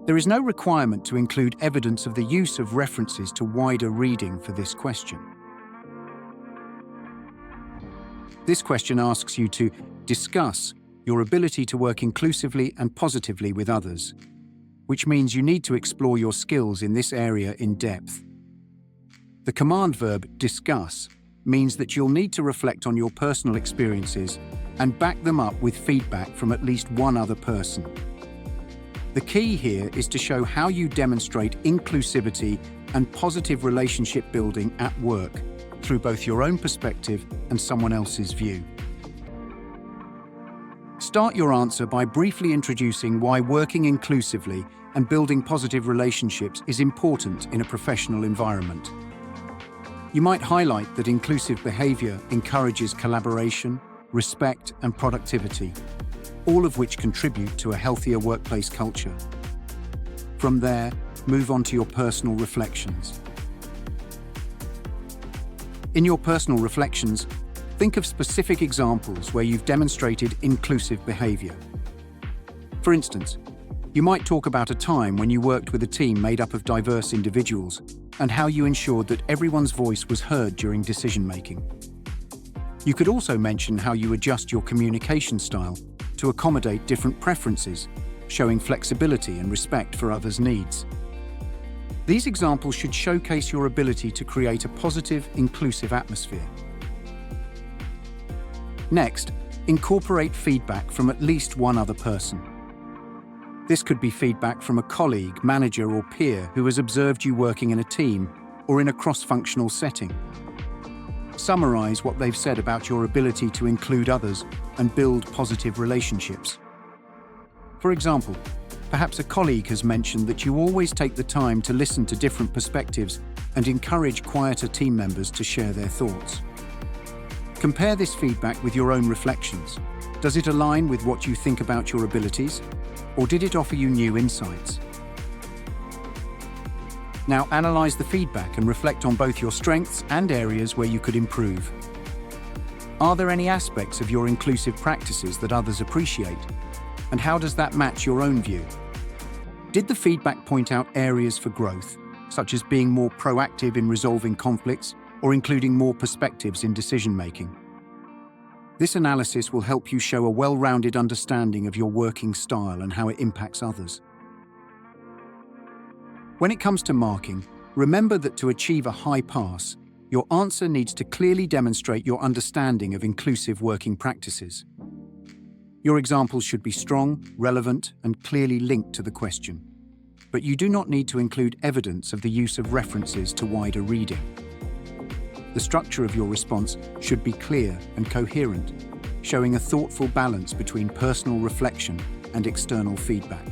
There is no requirement to include evidence of the use of references to wider reading for this question. This question asks you to discuss your ability to work inclusively and positively with others, which means you need to explore your skills in this area in depth. The command verb discuss means that you'll need to reflect on your personal experiences and back them up with feedback from at least one other person. The key here is to show how you demonstrate inclusivity and positive relationship building at work through both your own perspective and someone else's view. Start your answer by briefly introducing why working inclusively and building positive relationships is important in a professional environment. You might highlight that inclusive behavior encourages collaboration, respect, and productivity, all of which contribute to a healthier workplace culture. From there, move on to your personal reflections. In your personal reflections, think of specific examples where you've demonstrated inclusive behavior. For instance, you might talk about a time when you worked with a team made up of diverse individuals and how you ensured that everyone's voice was heard during decision-making. You could also mention how you adjust your communication style to accommodate different preferences, showing flexibility and respect for others' needs. These examples should showcase your ability to create a positive, inclusive atmosphere. Next, incorporate feedback from at least one other person. This could be feedback from a colleague, manager, or peer who has observed you working in a team or in a cross-functional setting. Summarize what they've said about your ability to include others and build positive relationships. For example, perhaps a colleague has mentioned that you always take the time to listen to different perspectives and encourage quieter team members to share their thoughts. Compare this feedback with your own reflections. Does it align with what you think about your abilities, or did it offer you new insights? Now analyze the feedback and reflect on both your strengths and areas where you could improve. Are there any aspects of your inclusive practices that others appreciate? And how does that match your own view? Did the feedback point out areas for growth, such as being more proactive in resolving conflicts or including more perspectives in decision-making? This analysis will help you show a well-rounded understanding of your working style and how it impacts others. When it comes to marking, remember that to achieve a high pass, your answer needs to clearly demonstrate your understanding of inclusive working practices. Your examples should be strong, relevant, and clearly linked to the question. But you do not need to include evidence of the use of references to wider reading. The structure of your response should be clear and coherent, showing a thoughtful balance between personal reflection and external feedback.